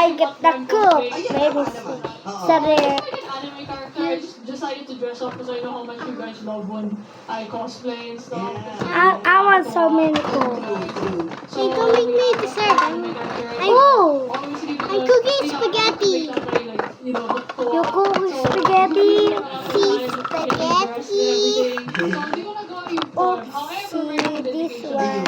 I get the cook. Maybe sorry. Anime character, I just decided to dress up because I know how much you guys love when I cosplay and stuff. I want so many cook. So, Hey, go make me dessert. Oh, I'm cooking spaghetti. you cook spaghetti. See, spaghetti. Oopsie, this one.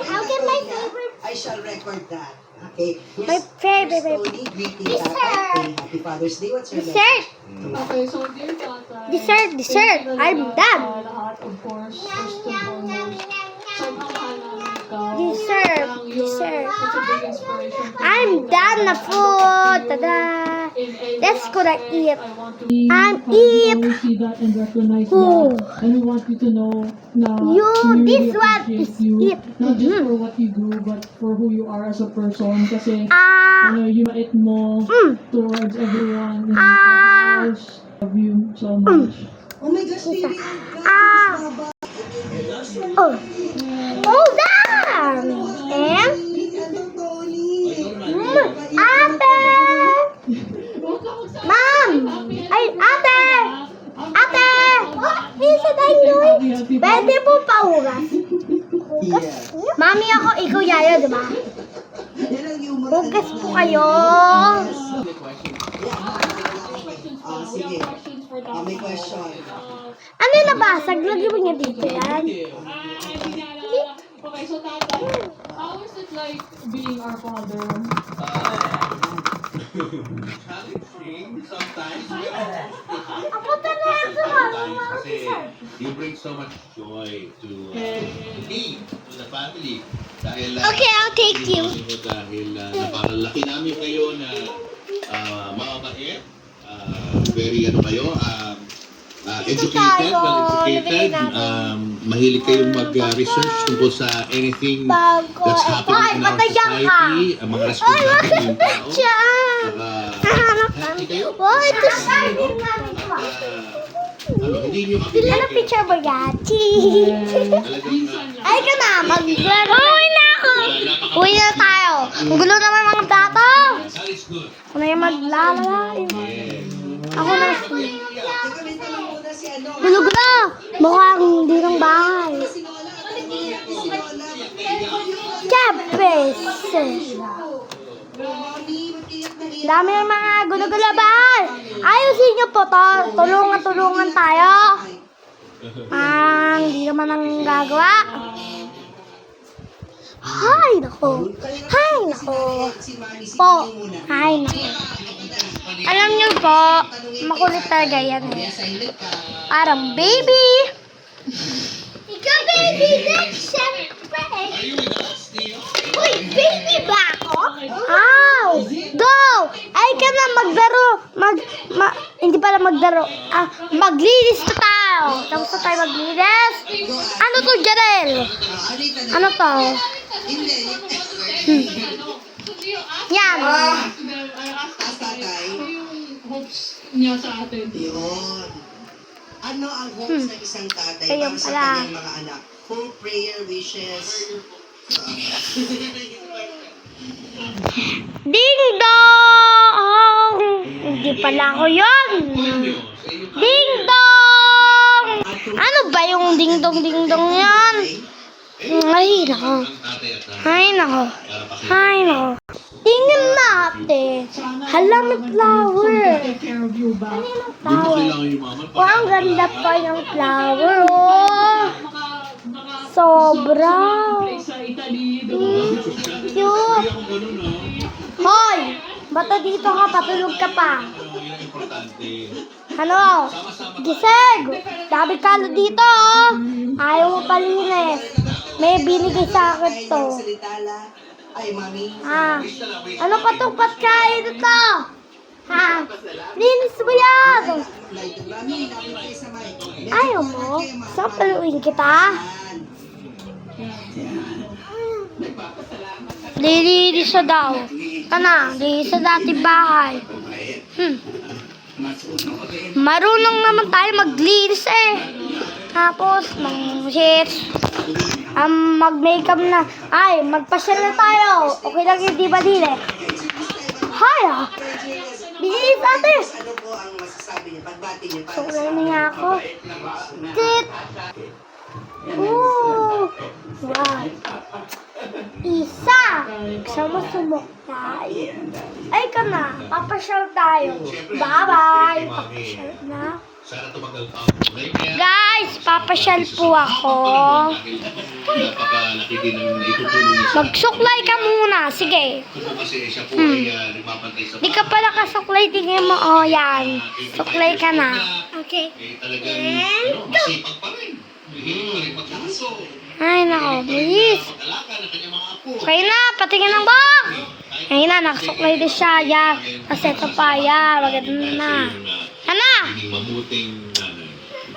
How can my favorite I shall record that. Okay. My favorite. Tony, greeting Dessert. Tatay. Happy Father's Day. What's your Dessert. Okay, so dear Tatay, Dessert. I'm done. Lahat, of course, first and foremost, sobrang mahal namin ikaw. Dessert. You're Dessert. such a big inspiration to I'm me. done na food. Tada. In every Let's go to aspect, eat. I want to I'm have you eat. always see that and recognize Oh. that. And we want you to know na You, we this really one appreciate is you, it. not just for what you do, but for who you are as a person. Kasi, yung mait mo towards everyone in the house. Love you so much. Oh my gosh, baby. Oh. Oh, damn. And ate. Mom. Ay, ate. Ate. Oh, isa tayo. Pwede po paugas. Yeah. Mami ako, ikaw yayo, di ba? Yan ang humor. Hugas po kayo. Sige. May question. Ano yung nabasag? Lagyan mo niya dito yan. Okay, so Tatay, how is it like being our father? Challenging sometimes. Ako talaga. Kasi you bring so much joy to me, to the family. Dahil Okay, I'll take you. Dahil napakalaki namin kayo na mababait, very kayo, educated, well educated, mahilig kayong mag-research tungkol sa anything that's happening in our society, mga responsable yung tao. Happy kayo. Oh, ito siya. Hindi nyo kami Ano picture ba yan? talagang Ay ka na, maglaro. Uwi na ako. Uwi na tayo. Ang gulo naman mga plato. that is good. Ako na yung maglalala. Ako na. Teka, may tanong muna si ano. Gulo-gulo. Mukhang hindi ng bahay. Si Lola. Si Lola. Kapes. Mami, mag-iyak na iyak. Dami ng mga gulo-gulo bahay. Ayusin niyo po to. Tulungan tayo. Hindi naman ang gagawa. Hay, nako. Hay, nako. Si Mami, si Po. Mami muna. Hay, nako. Alam niyo po, makulit talaga yan eh. Silent ka. Parang baby. Ikaw, baby, that's syempre. Uy, baby ba ako? Ow! Go! Ay ka na maglaro. Hindi pala maglaro. Maglinis na tayo. Tapos na tayo maglinis. Ano to, Jarel? Ano to? Hindi. Yan. Taas tatay. Hopes niya sa atin. Yun. Ano ang hopes ng isang tatay Ayun para sa pala. kanyang mga anak? Hope, prayer, wishes. Ding dong! Hindi pala ako yun. Ding dong! Ano ba yung ding dong yan? Ay, nako. Ay, nako. Ay, nako. Tingnan natin. Hala, may flower. Take care of you ba? Flower. Kailangan yung mama. Oh, ang ganda pa yung flower, oh. Sobra. Sa Italy, Cute. Hindi ako ganun, ah. Hoy! Bata dito ka, patulog ka pa. Yun ang importante. Ano? Giseg! Dami kalo dito, oh. Ayaw mo palinis. May binigay sa akin to. Salitala. Ay, Mami. Ano pa itong patkain ito? Linis mo yan! Mami, lapit kayo sa mic. Ayaw mo? Saan paluin kita? Lilinis na daw. Kana, linis sa dati bahay. Marunong naman tayo maglinis eh. Tapos, mag-makeup na. Ay, magpasyal na tayo. Okay lang yun, di ba, Dile? bahay ah. Bilis ate. Ano po ang masasabi niyo? Pagbati niyo para Suklay na nga ako. Tit. Wow. Isa. Gusto mo sumok tayo. Ay ka na. Papasyal tayo. Bye-bye. Papasyal na. Sana tumagal pa ang kulay niya. Guys, papasyal po ako. Napakalaki din ang itutulong niya sa Magsuklay ka muna. Sige. Kung kasi siya po ay nagbabantay sa Di ka pala kasuklay. Tingin mo. Oh, yan. Suklay ka na. Okay. eh talagang masipag pa rin. Hihiling magkaso. Ay, nako. Bilis. Pag-alaga ng kanyang mga apo. Okay na. Patingin ng bag. Ayun na. Nakasuklay din siya. Yan. Tapos ito pa. Yan. Maganda na. Ano? Hindi mabuting nanay.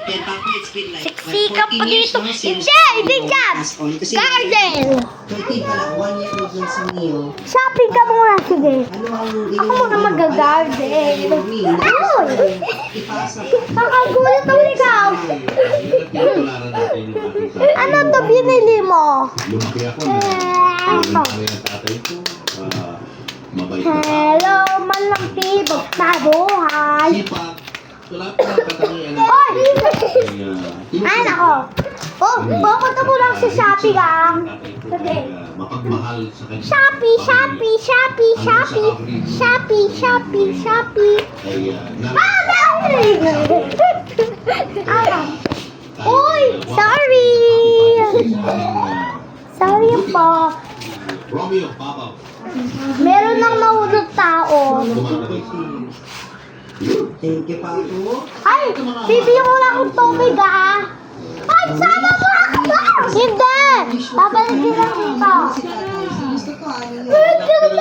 Then, Papo, it's been like Sexy ka 14 pa years dito. now since Hindi dyan. passed on. Kasi Garden. 13 pa lang, 1 year old dun sa Mio. Shopping ka muna. Sige. Ano ang Ako muna mag-garden. Ay! Ipasa. Nakagulat ako ikaw. Tinutularan natin yung ating sa Ano to binili mo? lumaki ako na Eto. kami ang tatay ko. Mabait na tao. Hello, malambibot na buhay. Sipag. Wala pa katangian. Hoy! Ay, nako. Oh, pupunta mo lang sa Shopee lang. Sige. Mapagmahal sa kanya. Shopee, Shopee, Shopee, Shopee, Shopee, Shopee, Shopee. Ay, Ah, dahil! Ano? Uy, sorry! Sorry po. Romeo, Papa. Meron nang nahulog tao. Tumatagay sa Thank you, Papo. Ay, bibigyan mo lang ng tubig ah. Ay, sama mo ako! Hindi! Babalikin lang dito. Gusto ko, ano yun? Tubig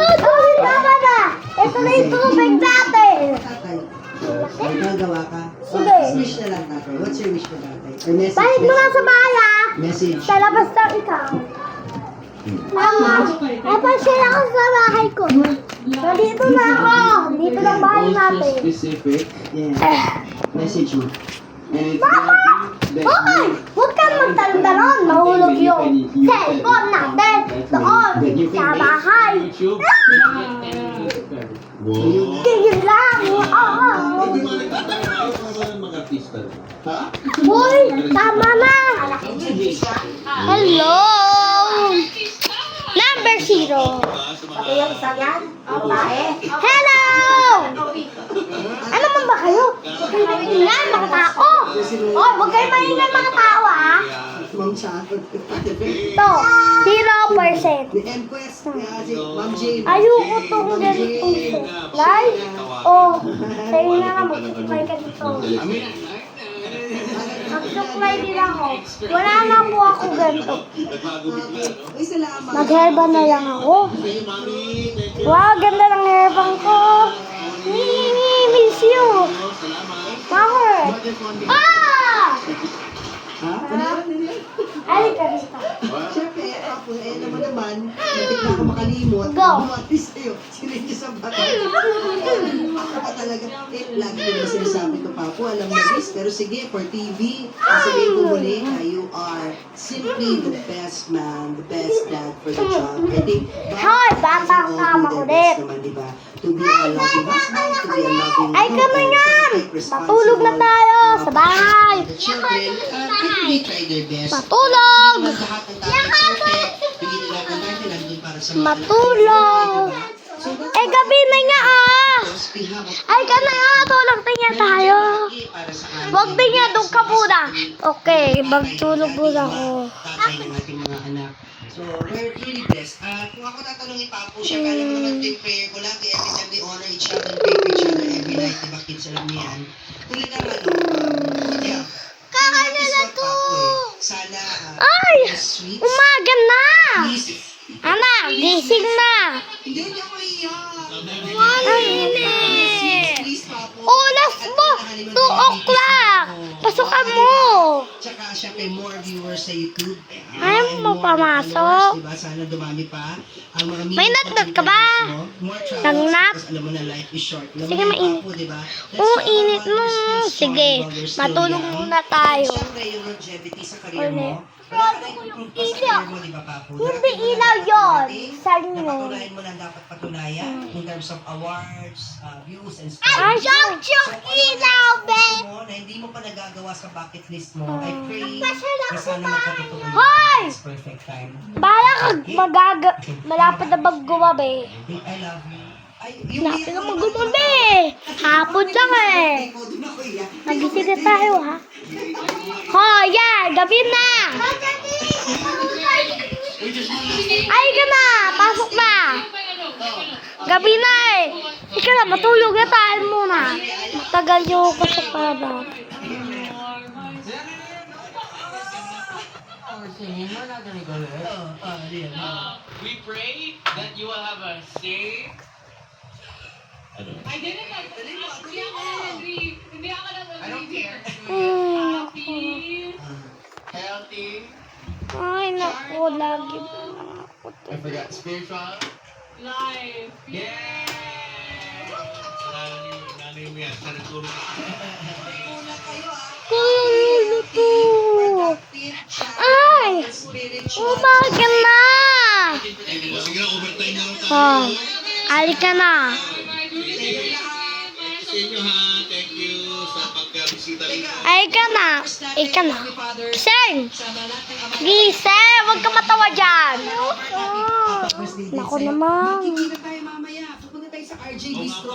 tama na! Ito na yung tubig natin. Tatay. May gagawa ka? Sige. Wish na lang, tatay. What's your wish ko, tatay? Or message? Balik mo lang sa bahay ah. Message. Sa labas lang ikaw. Mama, napansin ako sa bahay ko. Nandito na ako. Dito lang bahay natin. Specific Yeah. Message mo. and it's Mama! gonna be that Hoy! Huwag kang magtalon-talon. Mahulog yung cellphone natin doon sa bahay. YouTube. Wow. Tingin lang. Hindi mo nagtatanong ng mga artista. Ha? Hoy, tama na. Hello. Number 0. Hello! Ano man ba kayo? Huwag kayo maingay mga tao. Oh, huwag kayo maingay mga tao ah. Ma'am Sharon. Ito, 0%. The Enquest. Si Ma'am Jane. Ayoko tong ganitong live. Oh, sa'yo na lang, magsuklay ka dito. Magsuklay din ako. Wala na po ako ganito. Nagbago bigla, no? Uy, salamat. Mag-hairband na lang ako. Hey, mami. Thank you. Wow, ganda ng hairband ko. Miss you. Salamat. Bakit? Ah! Ha? Ay, ka dito. Siyempre, ako, naman, hindi na ako makalimot. Go. Bumati sa'yo. Sinit niyo sa bata. Ako pa talaga, lagi ko na sinasabi ko, Papo, alam na this, pero sige, for TV, sasabihin ko muli, you are simply the best man, the best dad for the job. I think, Hoy, batang tama ko din. naman, di ba? To be a loving husband, to be a loving Ay, kamo yan. Matulog na tayo sa bahay. The children, they try their best. Matulog. Hindi naman lahat ng tatay perfect. Hindi nila natin nandun para sa mga Matulog. So, that's Eh, gabi na nga ah. we have a Ay, ka na nga. Tulog din nga tayo. para sa amin. Huwag din nga, doon ka muna. Okay, magtulog muna ako. Tatay ng ating mga anak. So, we're really blessed. Kung ako tatanungin pa po siya, kaya mo naman yung prayer ko lagi, every time we honor each other, pray for each other every night, diba kids, alam niyo yan. Talagang good health. Kakain na to. Sana, Ay, sweet. umaga na. Please. Anak, gising na. Hindi ako iyak. Ay, init. Please, Papo. Oras mo, 2 o'clock. Pasukan mo. Tsaka syempre more viewers sa YouTube. Ayaw mo And more pamasok. followers, diba? Sana dumami pa ang mga May nat-nat ka ba? More travels. Nag-nat? Because alam mo na life is short. Alam mo Sige, na, mainit. Papo, diba? Let's Oo, show init our mo. others still strong Sige, while we're still matulog young. muna tayo. Syempre yung longevity sa career Ulit. mo. Ilaw. Hindi ilaw yun. Sarno. Napatunayan mo na ang dapat patunayan in terms of awards, views, and Ay, scores. yung ilaw, babe. Mo na hindi mo pa nagagawa sa bucket list mo, I pray na sana magkatotoo yun. Hoy! It's perfect time. Bala ka malapit na maggumabi. I love you. Ay, yung Malapit na maggumabi. Hapon lang eh. Magising na tayo, ha? Hoy, yan. Gabi na. Ay ka na. Pasok na. Gabi na eh. Ika na, matulog na tayo muna. Matagal yung pasok pa na. We pray that you will have a safe. Ano? Hindi ako I don't care. happy. Healthy. Ay, naku. Lagi na lang ako. I forgot. Spiritual. Life. Yeah! Nanay mo yan. Sana turo ka. Kulo to. Ay! Umaga na. O sige na, overtime na lang tayo. Oh, ali ka na. Sa inyo ha. Thank you sa pagkabisita rito. Ay ka na. Ika na. Gising! Gising! Huwag ka matawa dyan. Naku naman. Kikita tayo mamaya. Pupunta tayo sa RJ Bistro.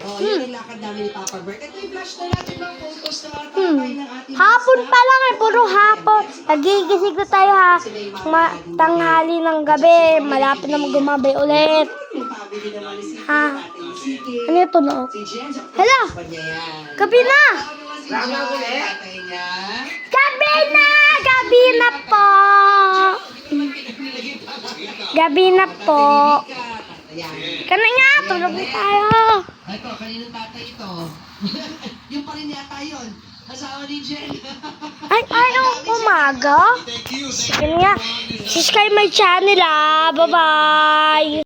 Oh, yun ang lakad namin ni Papa Bert. Ito yung flash na natin mga photos na tatay ng ating Hapon pa lang eh. Puro hapon. Nagigising na tayo ha. Tanghali ng gabi. Malapit na gumabi ulit. Yung family naman ni Siki, Ha? tatay ni Siki, Ano ito no? si Jen, sa Hala! pa niya yan. Gabi na! Rama ulit. Tatay niya. Gabi na! Gabi na po! Gabi na po. Ayan. Kana nga, tulog na tayo. Ito, kaninong tatay ito? Yung pa rin yata yun. Asawa ni Jen. Ay, ayaw umaga. Thank you. Sige nga. Subscribe my channel ah. Bye-bye.